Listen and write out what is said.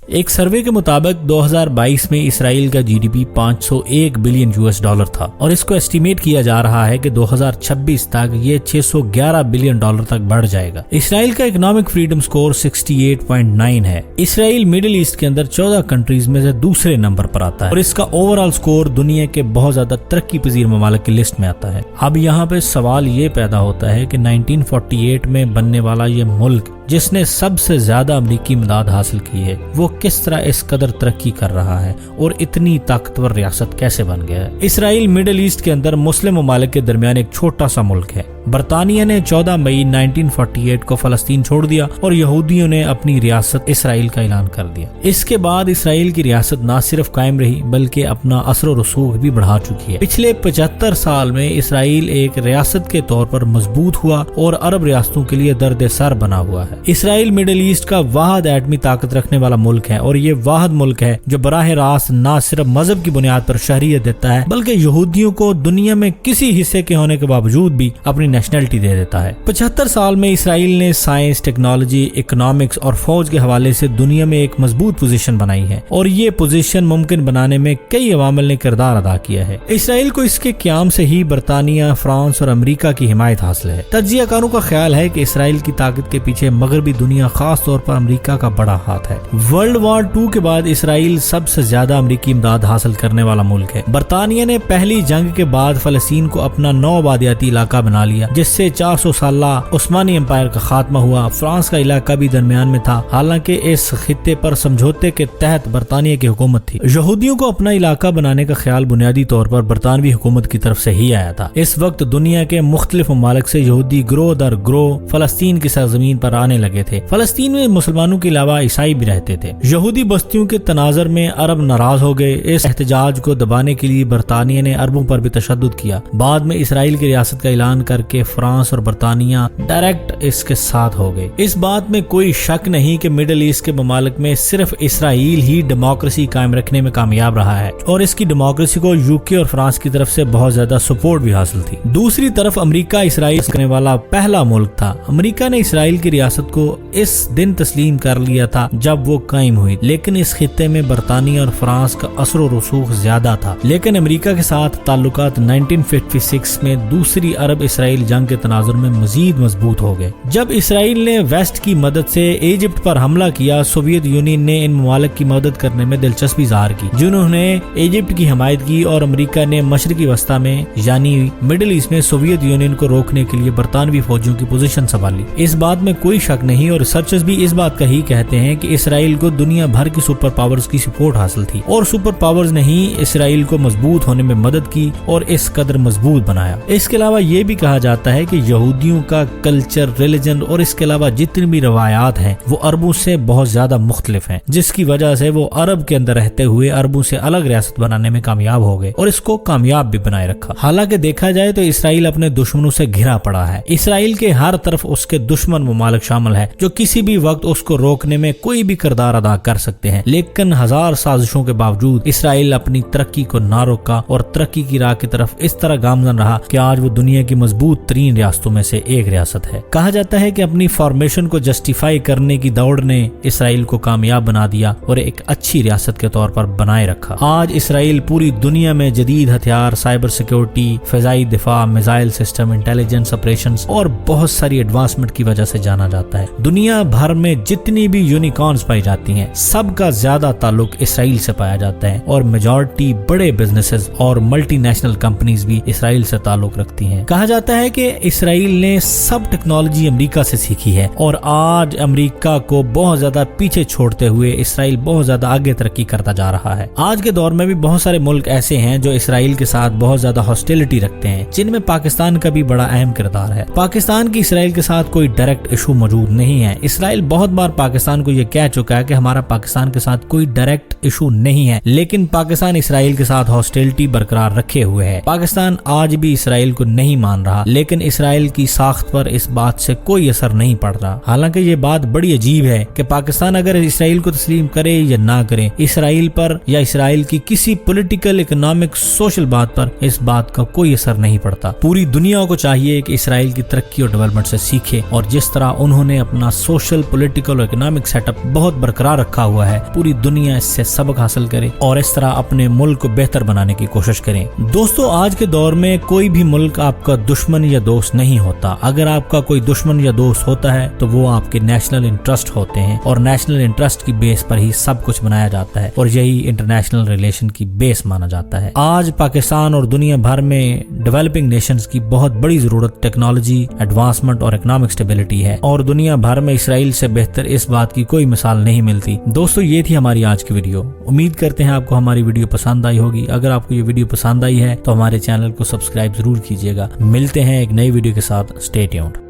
एक सर्वे के मुताबिक 2022 में इसराइल का जीडीपी 501 बिलियन यूएस डॉलर था और इसको एस्टिमेट किया जा रहा है कि 2026 तक ये 611 बिलियन डॉलर तक बढ़ जाएगा। इसराइल का इकोनॉमिक फ्रीडम स्कोर 68.9 है। इसराइल मिडिल ईस्ट के अंदर 14 कंट्रीज में से दूसरे नंबर पर आता है और इसका ओवरऑल स्कोर दुनिया के बहुत ज्यादा तरक्की पजीर ममालिक की लिस्ट में आता है। अब यहाँ पे सवाल ये पैदा होता है कि 1948 में बनने वाला ये मुल्क जिसने सबसे ज्यादा अमरीकी इमदाद हासिल की है, वो किस तरह इस कदर तरक्की कर रहा है और इतनी ताकतवर रियासत कैसे बन गया है। इसराइल मिडिल ईस्ट के अंदर मुस्लिम ममालिक के दरमियान एक छोटा सा मुल्क है। बरतानिया ने 14 मई 1948 को फलस्तीन छोड़ दिया और यहूदियों ने अपनी रियासत इसराइल का ऐलान कर दिया। इसके बाद इसराइल की रियासत न सिर्फ कायम रही बल्कि अपना असर और रसूख भी बढ़ा चुकी है। पिछले 75 साल में इसराइल एक रियासत के तौर पर मजबूत हुआ और अरब रियासतों के लिए दर्द सर बना हुआ है। इसराइल मिडिल ईस्ट का वाहिद एटमी ताकत रखने वाला मुल्क है और ये वाहिद मुल्क है जो बराह रास्त न सिर्फ मजहब की बुनियाद पर शहरियत देता है बल्कि यहूदियों को दुनिया में किसी हिस्से के होने के बावजूद भी अपनी नेशनलिटी दे देता है। 75 साल में इसराइल ने साइंस, टेक्नोलॉजी, इकोनॉमिक्स और फौज के हवाले से दुनिया में एक मजबूत पोजीशन बनाई है और ये पोजीशन मुमकिन बनाने में कई अवामिल ने किरदार अदा किया है। इसराइल को इसके क़याम से ही बरतानिया, फ्रांस और अमेरिका की हिमायत हासिल है। तज्जियाकारों का ख्याल है कि इसराइल की ताकत के पीछे मगरबी दुनिया, खास तौर पर अमेरिका का बड़ा हाथ है। वर्ल्ड वॉर 2 के बाद इसराइल सबसे ज्यादा अमेरिकी इमदाद हासिल करने वाला मुल्क है। बरतानिया ने पहली जंग के बाद फलस्तीन को अपना नौ आबादियाती इलाका बना लिया जिससे 400 साल उस्मानी एम्पायर का खात्मा हुआ। फ्रांस का इलाका भी दरमियान में था, हालांकि इस खित्ते पर समझौते के तहत बरतानिया की हुकूमत थी। यहूदियों को अपना इलाका बनाने का ख्याल बुनियादी तौर पर बरतानवी हुकूमत की तरफ से ही आया था। इस वक्त दुनिया के मुख्तलिफ ममालिक से यहूदी ग्रोह दर ग्रोह फलस्तीन की सरजमीन पर आने लगे थे। फलस्तीन में मुसलमानों के अलावा ईसाई भी रहते थे। यहूदी बस्तियों के तनाजर में अरब नाराज हो गए। इस एहतजाज को दबाने के लिए बरतानिया ने अरबों पर भी तशद्दुद किया। बाद में इसराइल की रियासत का ऐलान करके फ्रांस और बरतानिया डायरेक्ट इसके साथ हो गए। इस बात में कोई शक नहीं कि मिडिल ईस्ट के ममालिक में सिर्फ इसराइल ही डेमोक्रेसी कायम रखने में कामयाब रहा है और इसकी डेमोक्रेसी को यूके और फ्रांस की तरफ से बहुत ज्यादा सपोर्ट भी हासिल थी। दूसरी तरफ अमेरिका इसराइल करने वाला पहला मुल्क था। अमेरिका ने इसराइल की रियासत को इस दिन तस्लीम कर लिया था जब वो कायम हुई, लेकिन इस खित्ते में बरतानिया और फ्रांस का असर और रसूख ज्यादा था। लेकिन अमेरिका के साथ ताल्लुकात 1956 में दूसरी अरब इसराइल जंग के तनाजुर में मजीद मजबूत हो गए। जब इसराइल ने वेस्ट की मदद से इजिप्ट पर हमला किया, सोवियत यूनियन ने इन ममालिक की मदद करने में दिलचस्पी जाहिर की, जिन्होंने इजिप्ट की हिमायत की और अमेरिका ने मशरकी वस्ता में यानी मिडिल ईस्ट में सोवियत यूनियन को रोकने के लिए बरतानवी फौजियों की पोजीशन संभाली। इस बात में कोई शक नहीं और रिसर्चर्स भी इस बात का ही कहते हैं कि इसराइल को दुनिया भर की सुपर पावर्स की सपोर्ट हासिल थी और सुपर पावर्स ने ही इसराइल को मजबूत होने में मदद की और इस कदर मजबूत बनाया। इसके अलावा ये भी कहा जाता है कि यहूदियों का कल्चर, रिलीजन और इसके अलावा जितनी भी रवायात हैं वो अरबों से बहुत ज्यादा मुख्तलिफ हैं, जिसकी वजह से वो अरब के अंदर रहते हुए अरबों से अलग रियासत बनाने में कामयाब हो गए और इसको कामयाब भी बनाए रखा। हालांकि देखा जाए तो इसराइल अपने दुश्मनों से घिरा पड़ा है। इसराइल के हर तरफ उसके दुश्मन ममालिक शामिल है जो किसी भी वक्त उसको रोकने में कोई भी किरदार अदा कर सकते हैं, लेकिन हजार साजिशों के बावजूद इसराइल अपनी तरक्की को ना रोका और तरक्की की राह की तरफ इस तरह गामजन रहा कि आज वो दुनिया की मजबूत तरीन रियासतों में से एक रियासत है। कहा जाता है कि अपनी फॉर्मेशन को जस्टिफाई करने की दौड़ ने इसराइल को कामयाब बना दिया और एक अच्छी रियासत के तौर पर बनाए रखा। आज इसराइल पूरी दुनिया में जदीद हथियार, साइबर सिक्योरिटी, फिजाई दिफा, मिसाइल सिस्टम, इंटेलिजेंस ऑपरेशंस और बहुत सारी एडवांसमेंट की वजह से जाना जाता है। दुनिया भर में जितनी भी यूनिकॉर्न्स पाई जाती हैं, सबका ज्यादा ताल्लुक इसराइल से पाया जाता है और मेजॉरिटी बड़े बिजनेसेस और मल्टीनेशनल कंपनीज भी इसराइल से ताल्लुक रखती हैं। कहा जाता है कि इसराइल ने सब टेक्नोलॉजी अमेरिका से सीखी है और आज अमेरिका को बहुत ज्यादा पीछे छोड़ते हुए इसराइल बहुत ज्यादा आगे तरक्की करता जा रहा है। आज के दौर में भी बहुत सारे मुल्क ऐसे हैं जो इसराइल के साथ बहुत ज्यादा हॉस्टिलिटी रखते हैं, जिनमें पाकिस्तान का भी बड़ा अहम किरदार है। पाकिस्तान की इसराइल के साथ कोई डायरेक्ट इशू मौजूद नहीं है। इसराइल बहुत बार पाकिस्तान को यह कह चुका है कि हमारा पाकिस्तान के साथ कोई डायरेक्ट इशू नहीं है, लेकिन पाकिस्तान इसराइल के साथ हॉस्टिलिटी बरकरार रखे हुए है। पाकिस्तान आज भी इसराइल को नहीं मान रहा, लेकिन इसराइल की साख्त पर इस बात से कोई असर नहीं पड़ रहा। हालांकि ये बात बड़ी अजीब है कि पाकिस्तान अगर इसराइल को तस्लीम करे या ना करे, इसराइल पर या इसराइल की किसी पॉलिटिकल, इकोनॉमिक, सोशल बात पर इस बात का कोई असर नहीं पड़ता। पूरी दुनिया को चाहिए कि इसराइल की तरक्की और डेवलपमेंट से सीखे, और जिस तरह उन्होंने अपना सोशल, पॉलिटिकल और इकोनॉमिक सेटअप बहुत बरकरार रखा हुआ है, पूरी दुनिया इससे सबक हासिल करे और इस तरह अपने मुल्क को बेहतर बनाने की कोशिश करें। दोस्तों, आज के दौर में कोई भी मुल्क आपका दुश्मन या दोस्त नहीं होता। अगर आपका कोई दुश्मन या दोस्त होता है तो वो आपके नेशनल इंटरेस्ट होते हैं, और नेशनल इंटरेस्ट की बेस पर ही सब कुछ बनाया जाता है, और यही इंटरनेशनल रिलेशन की बेस माना जाता है। आज पाकिस्तान और दुनिया भर में डेवलपिंग नेशंस की बहुत बड़ी जरूरत टेक्नोलॉजी, एडवांसमेंट और इकोनॉमिक स्टेबिलिटी है, और दुनिया भर में इसराइल से बेहतर इस बात की कोई मिसाल नहीं मिलती। दोस्तों, ये थी हमारी आज की वीडियो। उम्मीद करते हैं आपको हमारी वीडियो पसंद आई होगी। अगर आपको ये वीडियो पसंद आई है तो हमारे चैनल को सब्सक्राइब जरूर कीजिएगा। मिलते हैं एक नई वीडियो के साथ। Stay tuned.